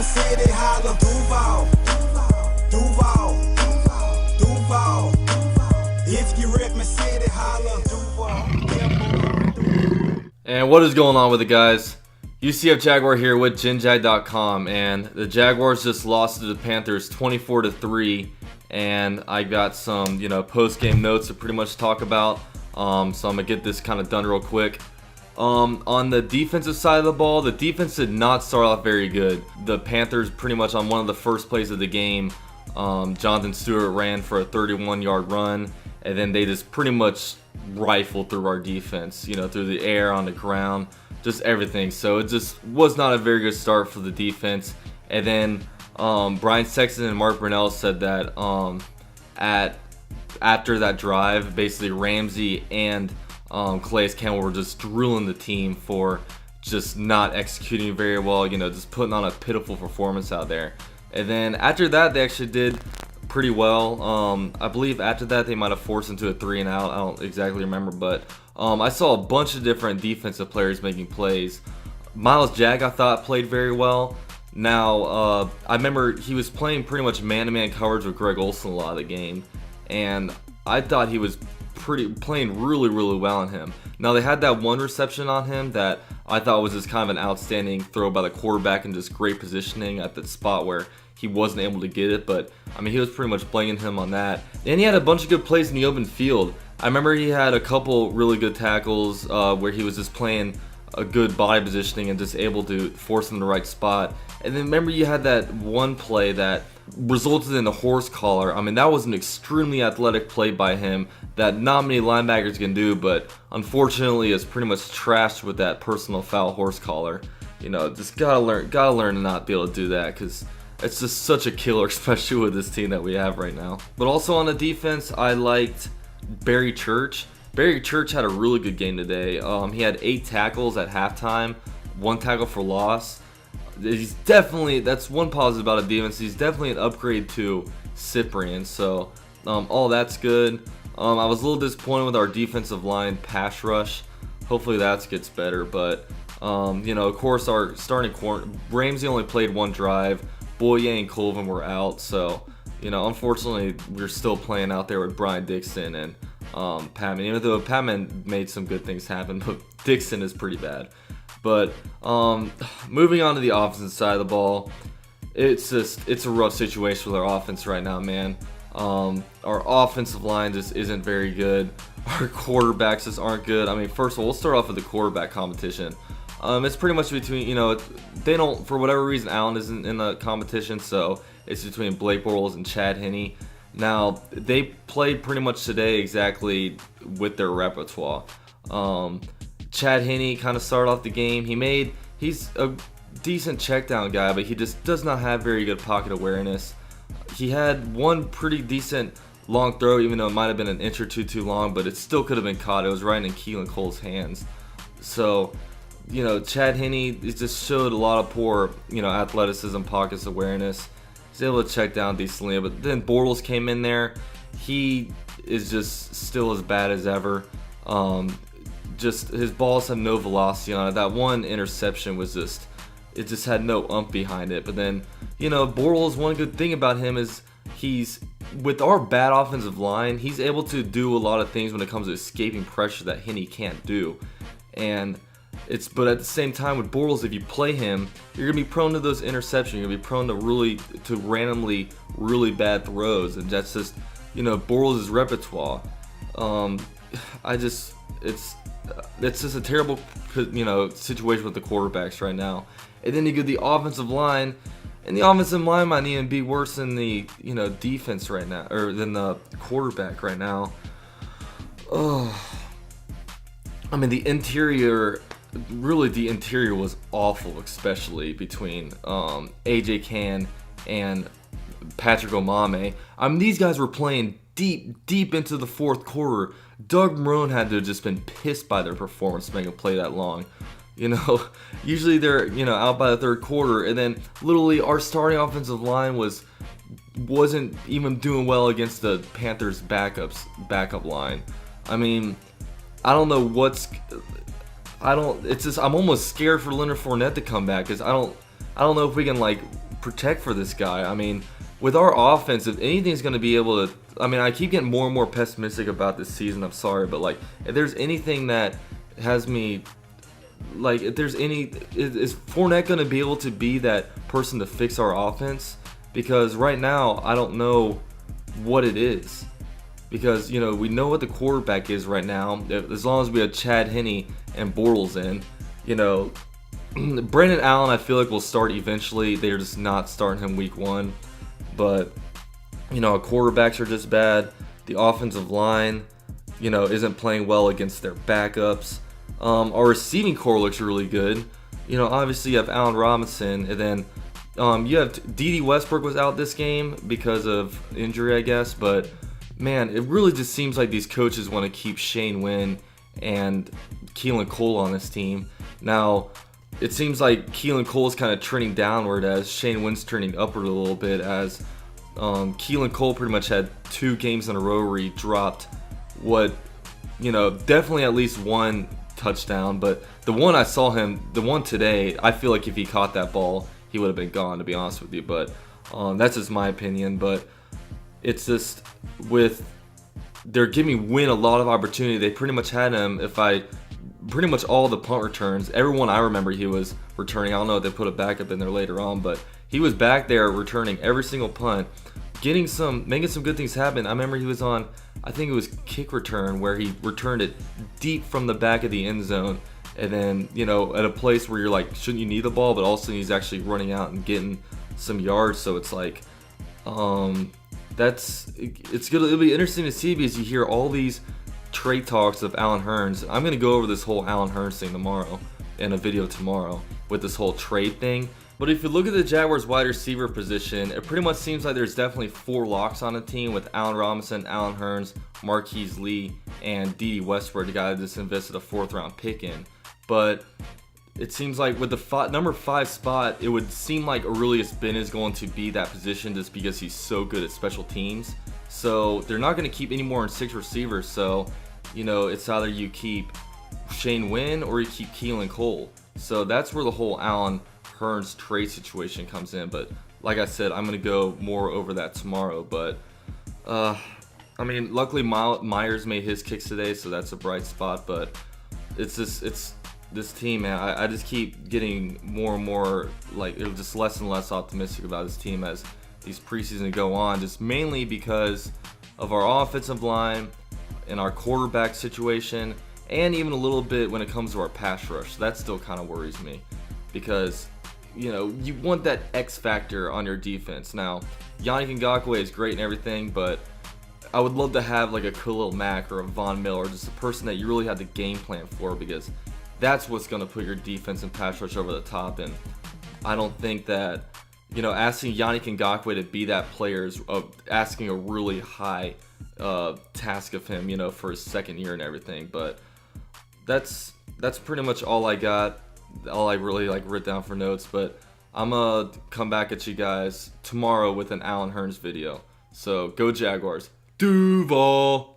city, holla Duval, Duval, Duval. If you rip my city, holla Duval. And what is going on with it, guys? UCF Jaguar here with GenJag.com, and the Jaguars just lost to the Panthers 24-3, and I got some, post-game notes to pretty much talk about. So I'm gonna get this kind of done real quick. On the defensive side of the ball, the defense did not start off very good. The Panthers pretty much on one of the first plays of the game, Jonathan Stewart ran for a 31-yard run, and then they just pretty much rifled through our defense, through the air, on the ground, just everything. So it just was not a very good start for the defense. And then Brian Sexton and Mark Brunell said that after that drive, basically Ramsey and Calais Campbell were just drilling the team for just not executing very well, just putting on a pitiful performance out there. And then after that, they actually did pretty well. I believe after that they might have forced into a 3-and-out. I don't exactly remember, but I saw a bunch of different defensive players making plays. Myles Jack, I thought, played very well. Now, I remember he was playing pretty much man-to-man coverage with Greg Olsen a lot of the game, and I thought he was playing really, really well on him. Now, they had that one reception on him that I thought was just kind of an outstanding throw by the quarterback and just great positioning at the spot where he wasn't able to get it, but he was pretty much blaming him on that. And he had a bunch of good plays in the open field. I remember he had a couple really good tackles where he was just playing a good body positioning and just able to force him in the right spot. And then remember you had that one play that resulted in the horse collar. That was an extremely athletic play by him that not many linebackers can do, but unfortunately is pretty much trashed with that personal foul horse collar. Just gotta learn to not be able to do that, because it's just such a killer, especially with this team that we have right now. But also on the defense, I liked Barry Church. Barry Church had a really good game today. He had 8 tackles at halftime, 1 tackle for loss. That's one positive about a defense. He's definitely an upgrade to Cyprian, so all that's good. I was a little disappointed with our defensive line pass rush. Hopefully that gets better, but of course our starting corner, Ramsey only played 1 drive. Boye and Colvin were out, so unfortunately we're still playing out there with Brian Dixon and Patman, even though Patman made some good things happen, but Dixon is pretty bad. But moving on to the offensive side of the ball, it's a rough situation with our offense right now, man. Our offensive line just isn't very good. Our quarterbacks just aren't good. First of all, we'll start off with the quarterback competition. It's pretty much between, they don't, for whatever reason, Allen isn't in the competition, so it's between Blake Bortles and Chad Henne. Now, they played pretty much today exactly with their repertoire. Chad Henne kind of started off the game. He's a decent check down guy, but he just does not have very good pocket awareness. He had one pretty decent long throw, even though it might have been an inch or two too long, but it still could have been caught. It was right in Keelan Cole's hands. So, Chad Henne just showed a lot of poor, athleticism, pockets awareness. He's able to check down decently, but then Bortles came in there. He is just still as bad as ever. Just his balls have no velocity on it. That one interception was it just had no ump behind it. But then, Bortles, one good thing about him is with our bad offensive line, he's able to do a lot of things when it comes to escaping pressure that Henne can't do. But at the same time with Bortles, if you play him, you're gonna be prone to those interceptions. You're gonna be prone to randomly really bad throws, and that's just Bortles' repertoire. It's just a terrible situation with the quarterbacks right now. And then you get the offensive line, and the offensive line might even be worse than the defense right now, or than the quarterback right now. The interior. Really, the interior was awful, especially between AJ Cann and Patrick Omame. These guys were playing deep into the fourth quarter. Doug Marrone had to have just been pissed by their performance to make a play that long. Usually they're out by the third quarter, and then literally our starting offensive line wasn't even doing well against the Panthers' backup line. I don't know I'm almost scared for Leonard Fournette to come back, because I don't know if we can protect for this guy. I mean, with our offense, if anything's going to be able to, I mean, I keep getting more and more pessimistic about this season. I'm sorry, but like, if there's anything that has me, like, if there's any, is Fournette going to be able to be that person to fix our offense? Because right now, I don't know what it is. Because, you know, we know what the quarterback is right now. As long as we have Chad Henne and Bortles in, you know, Brandon Allen, I feel like will start eventually. They're just not starting him week 1. But, you know, our quarterbacks are just bad. The offensive line, you know, isn't playing well against their backups. Our receiving core looks really good. You know, obviously you have Allen Robinson, and then you have D.D. Westbrook was out this game because of injury, I guess. But, man, it really just seems like these coaches want to keep Shane Wynn and Keelan Cole on this team. Now, it seems like Keelan Cole is kind of trending downward as Shane Wynn's turning upward a little bit, as Keelan Cole pretty much had 2 games in a row where he dropped what, you know, definitely at least 1 touchdown. But the one I saw him, the one today, I feel like if he caught that ball, he would have been gone, to be honest with you. But that's just my opinion. But it's just with, they're giving Wynn a lot of opportunity. They pretty much had him, pretty much all the punt returns. Everyone I remember he was returning. I don't know if they put a backup in there later on, but he was back there returning every single punt, making some good things happen. I remember he was on, I think it was kick return, where he returned it deep from the back of the end zone, and then, you know, at a place where you're like, shouldn't you need the ball? But also he's actually running out and getting some yards. So it's like, it'll be interesting to see, because you hear all these trade talks of Allen Hurns. I'm going to go over this whole Allen Hurns thing tomorrow in a video tomorrow with this whole trade thing. But if you look at the Jaguars wide receiver position, it pretty much seems like there's definitely 4 locks on the team with Allen Robinson, Allen Hurns, Marquise Lee, and D.D. Westbrook, the guy that just invested a 4th round pick in. But it seems like with the number 5 spot, it would seem like Aurelius Ben is going to be that position just because he's so good at special teams. So they're not going to keep any more than 6 receivers. So, you know, it's either you keep Shane Wynn or you keep Keelan Cole. So that's where the whole Allen Hurns trade situation comes in. But like I said, I'm going to go more over that tomorrow. But, I mean, luckily Myers made his kicks today, so that's a bright spot. But it's this team, man. I just keep getting more and more, like, just less and less optimistic about this team as these preseason go on, just mainly because of our offensive line and our quarterback situation, and even a little bit when it comes to our pass rush. That still kind of worries me, because, you know, you want that X factor on your defense. Now, Yannick Ngakoue is great and everything, but I would love to have like a Khalil Mack or a Von Miller, or just a person that you really have the game plan for, because that's what's going to put your defense and pass rush over the top. And I don't think that, you know, asking Yannick Ngakoue to be that player is asking a really high task of him, you know, for his 2nd year and everything. But that's pretty much all I got, all I really like wrote down for notes. But I'm gonna come back at you guys tomorrow with an Allen Hurns video. So go Jaguars. Duval.